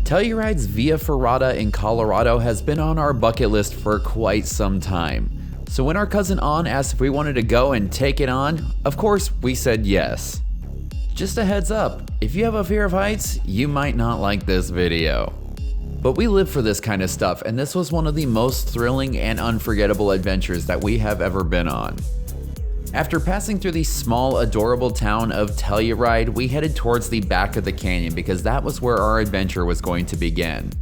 Telluride's Via Ferrata in Colorado has been on our bucket list for quite some time. So when our cousin An asked if we wanted to go and take it on, of course we said yes. Just a heads up, if you have a fear of heights, you might not like this video. But we live for this kind of stuff, and this was one of the most thrilling and unforgettable adventures that we have ever been on. After passing through the small, adorable town of Telluride, we headed towards the back of the canyon because that was where our adventure was going to begin.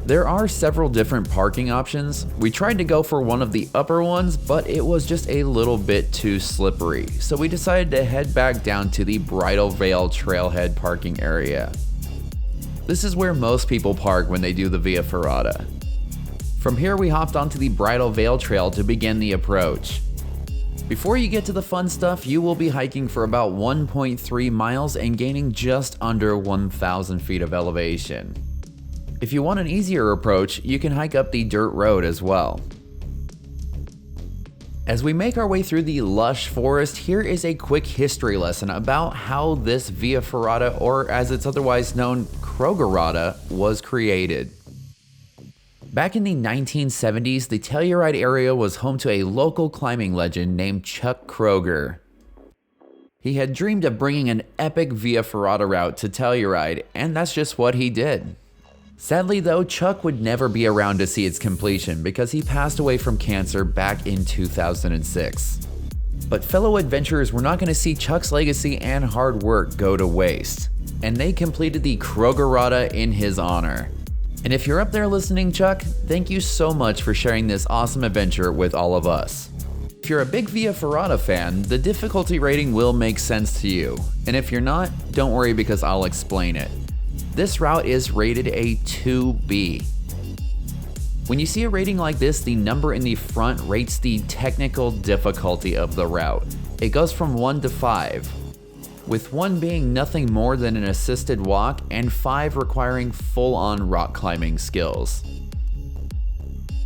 There are several different parking options. We tried to go for one of the upper ones, but it was just a little bit too slippery, so we decided to head back down to the Bridal Veil Trailhead parking area. This is where most people park when they do the Via Ferrata. From here we hopped onto the Bridal Veil Trail to begin the approach. Before you get to the fun stuff, you will be hiking for about 1.3 miles and gaining just under 1,000 feet of elevation. If you want an easier approach, you can hike up the dirt road as well. As we make our way through the lush forest, here is a quick history lesson about how this Via Ferrata, or as it's otherwise known, 𝐀𝐁𝐎𝐔𝐓, was created. Back in the 1970s, the Telluride area was home to a local climbing legend named Chuck Kroger. He had dreamed of bringing an epic Via Ferrata route to Telluride, and that's just what he did. Sadly though, Chuck would never be around to see its completion because he passed away from cancer back in 2006. But fellow adventurers were not going to see Chuck's legacy and hard work go to waste, and they completed the 𝐀𝐁𝐎𝐔𝐓 in his honor. And if you're up there listening, Chuck, thank you so much for sharing this awesome adventure with all of us. If you're a big Via Ferrata fan, the difficulty rating will make sense to you. And if you're not, don't worry because I'll explain it. This route is rated a 2B. When you see a rating like this, the number in the front rates the technical difficulty of the route. It goes from 1 to 5. With 1 being nothing more than an assisted walk and 5 requiring full-on rock climbing skills.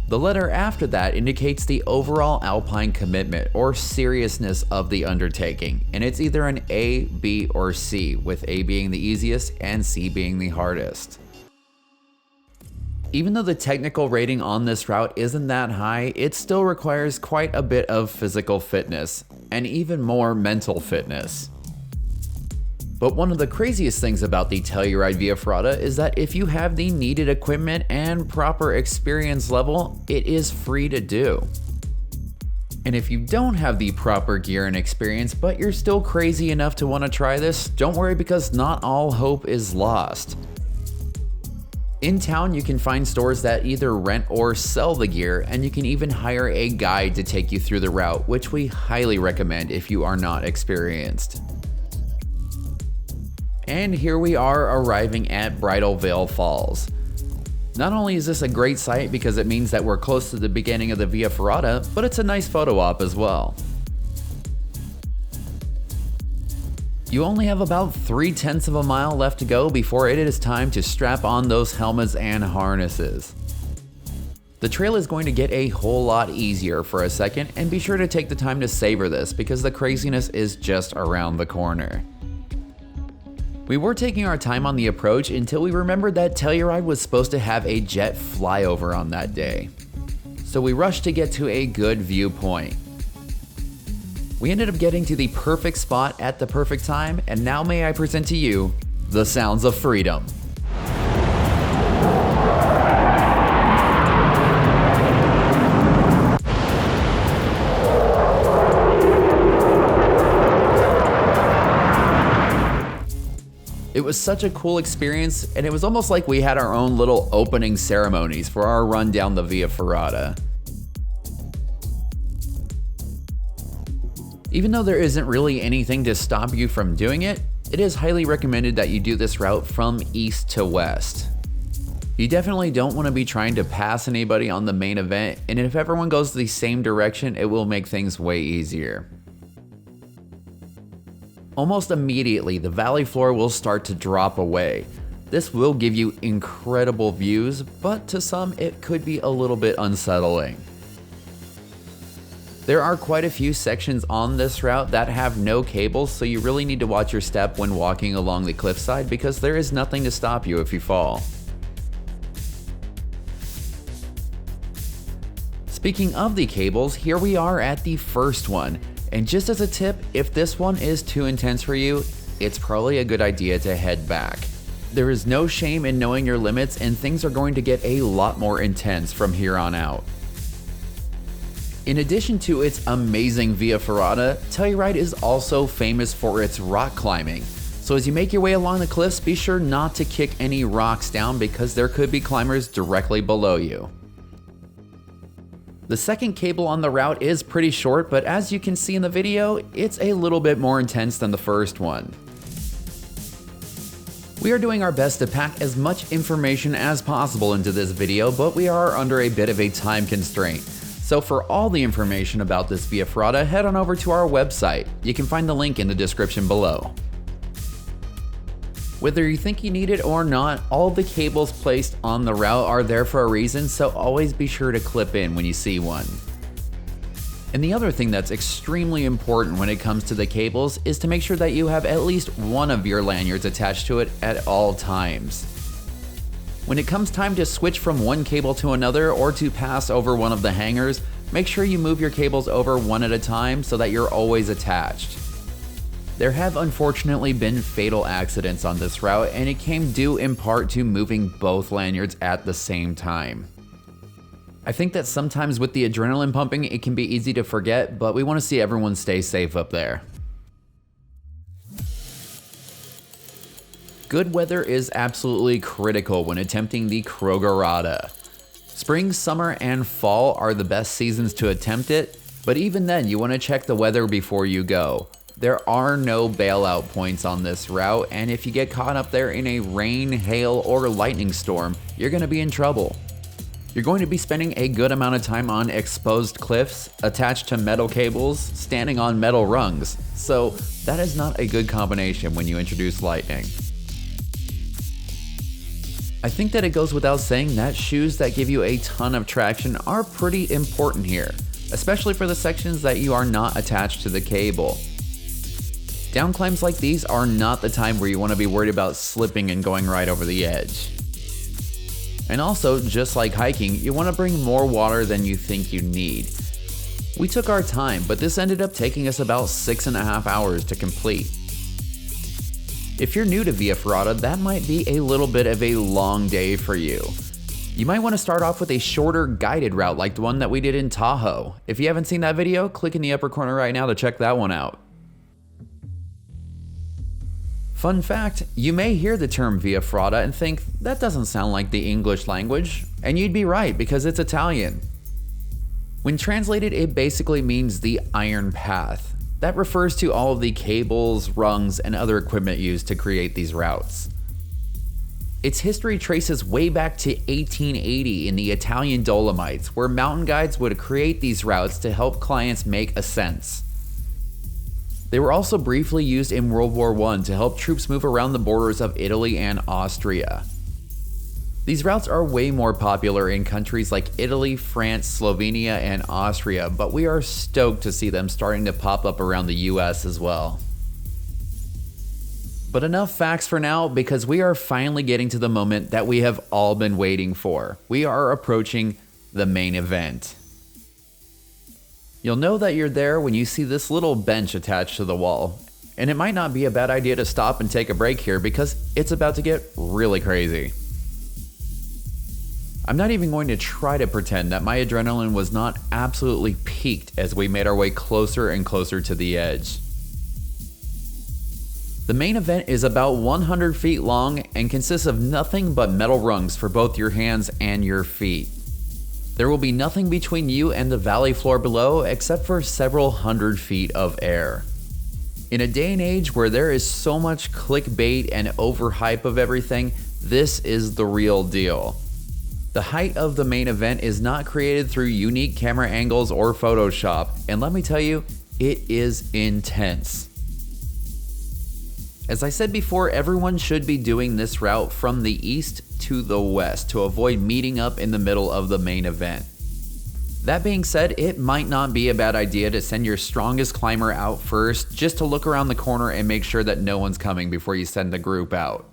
The letter after that indicates the overall alpine commitment or seriousness of the undertaking, and it's either an A, B, or C, with A being the easiest and C being the hardest. Even though the technical rating on this route isn't that high, it still requires quite a bit of physical fitness, and even more mental fitness. But one of the craziest things about the Telluride Via Ferrata is that if you have the needed equipment and proper experience level, it is free to do. And if you don't have the proper gear and experience, but you're still crazy enough to want to try this, don't worry because not all hope is lost. In town, you can find stores that either rent or sell the gear, and you can even hire a guide to take you through the route, which we highly recommend if you are not experienced. And here we are arriving at Bridal Veil Falls. Not only is this a great sight because it means that we're close to the beginning of the Via Ferrata, but it's a nice photo op as well. You only have about 3/10 of a mile left to go before it is time to strap on those helmets and harnesses. The trail is going to get a whole lot easier for a second, and be sure to take the time to savor this because the craziness is just around the corner. We were taking our time on the approach until we remembered that Telluride was supposed to have a jet flyover on that day. So we rushed to get to a good viewpoint. We ended up getting to the perfect spot at the perfect time, and now may I present to you the sounds of freedom. It was such a cool experience, and it was almost like we had our own little opening ceremonies for our run down the Via Ferrata. Even though there isn't really anything to stop you from doing it, it is highly recommended that you do this route from east to west. You definitely don't want to be trying to pass anybody on the main event, and if everyone goes the same direction, it will make things way easier. Almost immediately, the valley floor will start to drop away. This will give you incredible views, but to some it could be a little bit unsettling. There are quite a few sections on this route that have no cables, so you really need to watch your step when walking along the cliffside because there is nothing to stop you if you fall. Speaking of the cables, here we are at the first one. And just as a tip, if this one is too intense for you, it's probably a good idea to head back. There is no shame in knowing your limits, and things are going to get a lot more intense from here on out. In addition to its amazing Via Ferrata, Telluride is also famous for its rock climbing. So as you make your way along the cliffs, be sure not to kick any rocks down because there could be climbers directly below you. The second cable on the route is pretty short, but as you can see in the video, it's a little bit more intense than the first one. We are doing our best to pack as much information as possible into this video, but we are under a bit of a time constraint. So for all the information about this Via Ferrata, head on over to our website. You can find the link in the description below. Whether you think you need it or not, all the cables placed on the route are there for a reason, so always be sure to clip in when you see one. And the other thing that's extremely important when it comes to the cables is to make sure that you have at least one of your lanyards attached to it at all times. When it comes time to switch from one cable to another or to pass over one of the hangers, make sure you move your cables over one at a time so that you're always attached. There have unfortunately been fatal accidents on this route, and it came due in part to moving both lanyards at the same time. I think that sometimes with the adrenaline pumping, it can be easy to forget, but we want to see everyone stay safe up there. Good weather is absolutely critical when attempting the 𝐀𝐁𝐎𝐔𝐓. Spring, summer, and fall are the best seasons to attempt it, but even then you want to check the weather before you go. There are no bailout points on this route, and if you get caught up there in a rain, hail, or lightning storm, you're going to be in trouble. You're going to be spending a good amount of time on exposed cliffs, attached to metal cables, standing on metal rungs, so that is not a good combination when you introduce lightning. I think that it goes without saying that shoes that give you a ton of traction are pretty important here, especially for the sections that you are not attached to the cable. Down climbs like these are not the time where you want to be worried about slipping and going right over the edge. And also, just like hiking, you want to bring more water than you think you need. We took our time, but this ended up taking us about 6.5 hours to complete. If you're new to Via Ferrata, that might be a little bit of a long day for you. You might want to start off with a shorter guided route like the one that we did in Tahoe. If you haven't seen that video, click in the upper corner right now to check that one out. Fun fact, you may hear the term Via Ferrata and think, that doesn't sound like the English language, and you'd be right because it's Italian. When translated, it basically means the iron path. That refers to all of the cables, rungs, and other equipment used to create these routes. Its history traces way back to 1880 in the Italian Dolomites, where mountain guides would create these routes to help clients make ascents. They were also briefly used in World War I to help troops move around the borders of Italy and Austria. These routes are way more popular in countries like Italy, France, Slovenia, and Austria, but we are stoked to see them starting to pop up around the US as well. But enough facts for now, because we are finally getting to the moment that we have all been waiting for. We are approaching the main event. You'll know that you're there when you see this little bench attached to the wall. And it might not be a bad idea to stop and take a break here because it's about to get really crazy. I'm not even going to try to pretend that my adrenaline was not absolutely peaked as we made our way closer and closer to the edge. The main event is about 100 feet long and consists of nothing but metal rungs for both your hands and your feet. There will be nothing between you and the valley floor below except for several hundred feet of air. In a day and age where there is so much clickbait and overhype of everything, this is the real deal. The height of the main event is not created through unique camera angles or Photoshop, and let me tell you, it is intense. As I said before, everyone should be doing this route from the east to the west to avoid meeting up in the middle of the main event. That being said, it might not be a bad idea to send your strongest climber out first, just to look around the corner and make sure that no one's coming before you send the group out.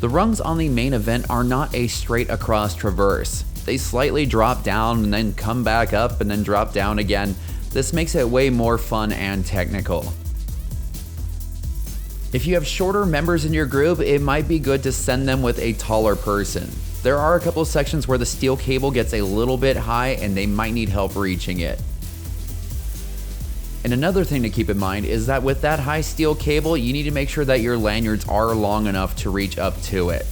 The rungs on the main event are not a straight across traverse. They slightly drop down and then come back up and then drop down again. This makes it way more fun and technical. If you have shorter members in your group, it might be good to send them with a taller person. There are a couple sections where the steel cable gets a little bit high and they might need help reaching it. And another thing to keep in mind is that with that high steel cable, you need to make sure that your lanyards are long enough to reach up to it.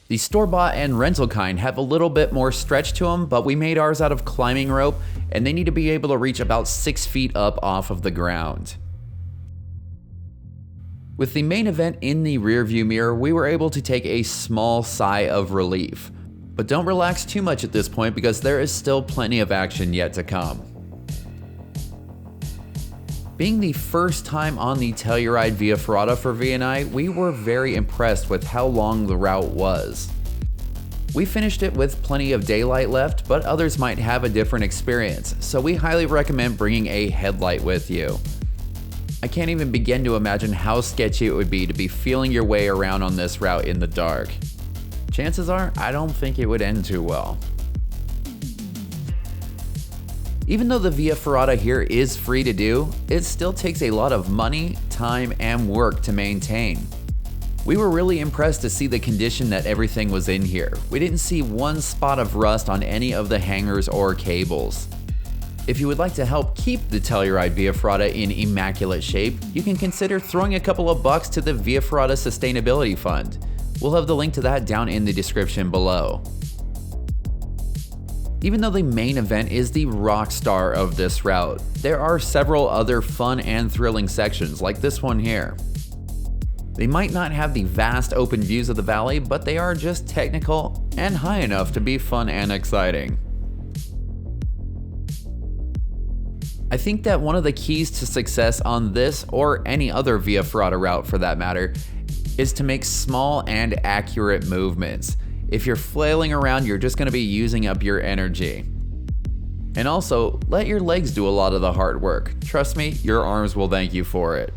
The store-bought and rental kind have a little bit more stretch to them, but we made ours out of climbing rope and they need to be able to reach about 6 feet up off of the ground. With the main event in the rearview mirror, we were able to take a small sigh of relief. But don't relax too much at this point because there is still plenty of action yet to come. Being the first time on the Telluride Via Ferrata for V and I, we were very impressed with how long the route was. We finished it with plenty of daylight left, but others might have a different experience, so we highly recommend bringing a headlight with you. I can't even begin to imagine how sketchy it would be to be feeling your way around on this route in the dark. Chances are, I don't think it would end too well. Even though the Via Ferrata here is free to do, it still takes a lot of money, time, and work to maintain. We were really impressed to see the condition that everything was in here. We didn't see one spot of rust on any of the hangers or cables. If you would like to help keep the Telluride Via Ferrata in immaculate shape, you can consider throwing a couple of bucks to the Via Ferrata Sustainability Fund. We'll have the link to that down in the description below. Even though the main event is the rock star of this route, there are several other fun and thrilling sections like this one here. They might not have the vast open views of the valley, but they are just technical and high enough to be fun and exciting. I think that one of the keys to success on this or any other Via Ferrata route for that matter is to make small and accurate movements. If you're flailing around, you're just going to be using up your energy. And also, let your legs do a lot of the hard work. Trust me, your arms will thank you for it.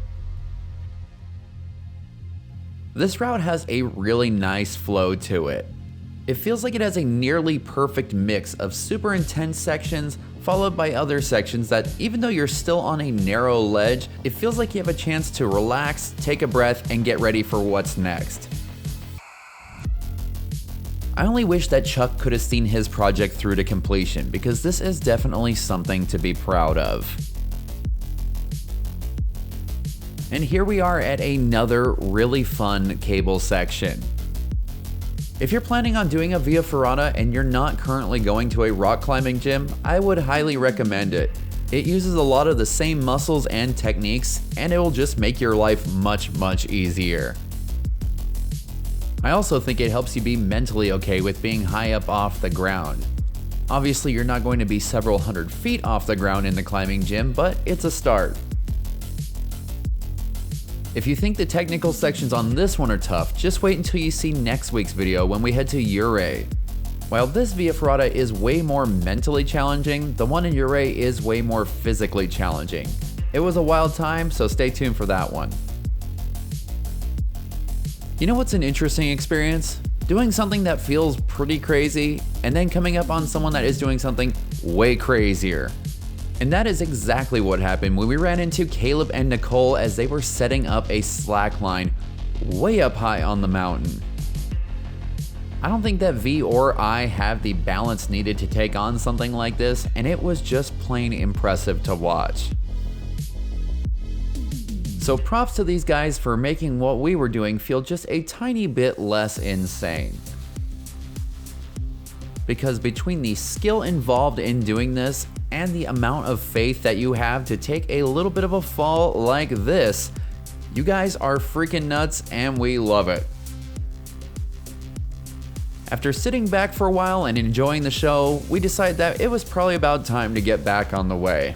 This route has a really nice flow to it. It feels like it has a nearly perfect mix of super intense sections followed by other sections that, even though you're still on a narrow ledge, it feels like you have a chance to relax, take a breath, and get ready for what's next. I only wish that Chuck could have seen his project through to completion because this is definitely something to be proud of. And here we are at another really fun cable section. If you're planning on doing a Via Ferrata and you're not currently going to a rock climbing gym, I would highly recommend it. It uses a lot of the same muscles and techniques, and it will just make your life much easier. I also think it helps you be mentally okay with being high up off the ground. Obviously, you're not going to be several hundred feet off the ground in the climbing gym, but it's a start. If you think the technical sections on this one are tough, just wait until you see next week's video when we head to 𝐈𝐻𝐿𝐼. While this Via Ferrata is way more mentally challenging, the one in 𝐈𝐻𝐿𝐼 is way more physically challenging. It was a wild time, so stay tuned for that one. You know what's an interesting experience? Doing something that feels pretty crazy, and then coming up on someone that is doing something way crazier. And that is exactly what happened when we ran into Caleb and Nicole as they were setting up a slack line way up high on the mountain. I don't think that V or I have the balance needed to take on something like this, and it was just plain impressive to watch. So props to these guys for making what we were doing feel just a tiny bit less insane. Because between the skill involved in doing this and the amount of faith that you have to take a little bit of a fall like this, you guys are freaking nuts and we love it. After sitting back for a while and enjoying the show, we decided that it was probably about time to get back on the way.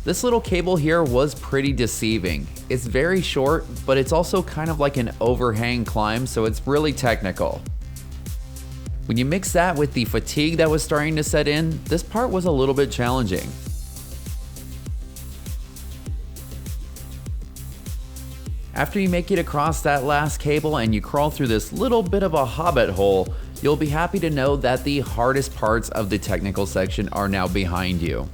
This little cable here was pretty deceiving. It's very short, but it's also kind of like an overhang climb, so it's really technical. When you mix that with the fatigue that was starting to set in, this part was a little bit challenging. After you make it across that last cable and you crawl through this little bit of a hobbit hole, you'll be happy to know that the hardest parts of the technical section are now behind you.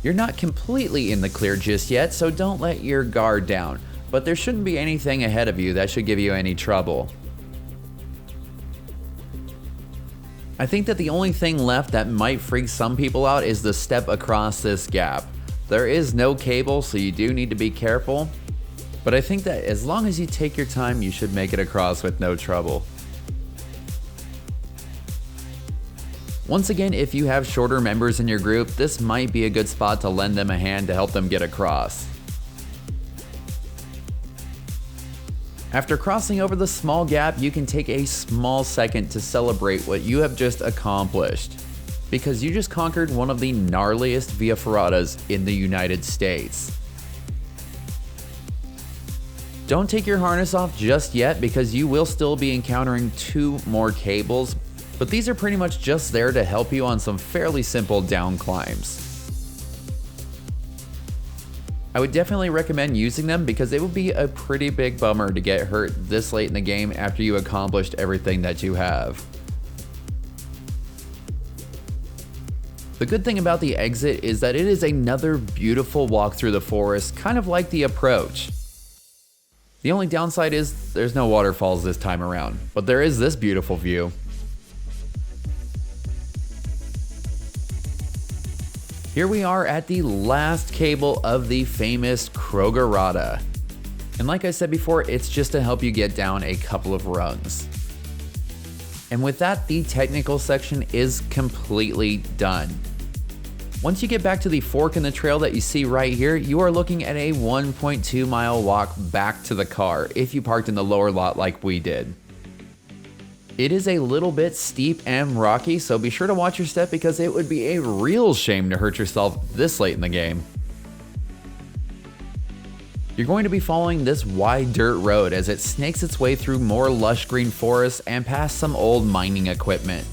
You're not completely in the clear just yet, so don't let your guard down, but there shouldn't be anything ahead of you that should give you any trouble. I think that the only thing left that might freak some people out is the step across this gap. There is no cable, so you do need to be careful, but I think that as long as you take your time, you should make it across with no trouble. Once again, if you have shorter members in your group, this might be a good spot to lend them a hand to help them get across. After crossing over the small gap, you can take a small second to celebrate what you have just accomplished, because you just conquered one of the gnarliest Via Ferratas in the United States. Don't take your harness off just yet, because you will still be encountering 2 more cables, but these are pretty much just there to help you on some fairly simple down climbs. I would definitely recommend using them because it would be a pretty big bummer to get hurt this late in the game after you accomplished everything that you have. The good thing about the exit is that it is another beautiful walk through the forest, kind of like the approach. The only downside is there's no waterfalls this time around, but there is this beautiful view. Here we are at the last cable of the famous 𝐀𝐁𝐎. And like I said before, it's just to help you get down a couple of rungs. And with that, the technical section is completely done. Once you get back to the fork in the trail that you see right here, you are looking at a 1.2 mile walk back to the car if you parked in the lower lot like we did. It is a little bit steep and rocky, so be sure to watch your step because it would be a real shame to hurt yourself this late in the game. You're going to be following this wide dirt road as it snakes its way through more lush green forests and past some old mining equipment.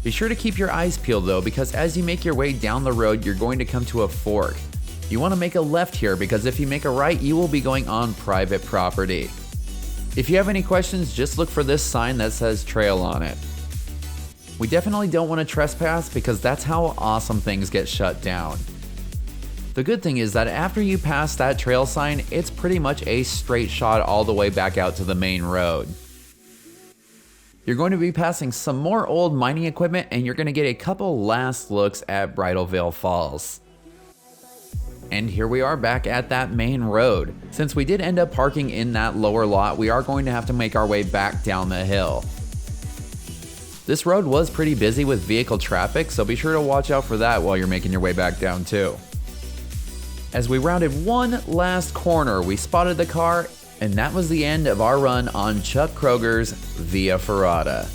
Be sure to keep your eyes peeled though, because as you make your way down the road, you're going to come to a fork. You want to make a left here because if you make a right, you will be going on private property. If you have any questions, just look for this sign that says trail on it. We definitely don't want to trespass because that's how awesome things get shut down. The good thing is that after you pass that trail sign, it's pretty much a straight shot all the way back out to the main road. You're going to be passing some more old mining equipment and you're going to get a couple last looks at Bridalveil Falls. And here we are back at that main road. Since we did end up parking in that lower lot, we are going to have to make our way back down the hill. This road was pretty busy with vehicle traffic, so be sure to watch out for that while you're making your way back down too. As we rounded one last corner, we spotted the car, and that was the end of our run on Chuck Kroger's Via Ferrata.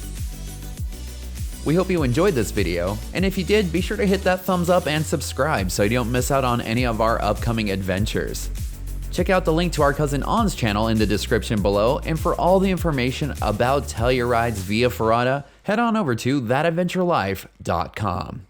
We hope you enjoyed this video, and if you did, be sure to hit that thumbs up and subscribe so you don't miss out on any of our upcoming adventures. Check out the link to our cousin On's channel in the description below, and for all the information about Telluride's Via Ferrata, head on over to thatadventurelife.com.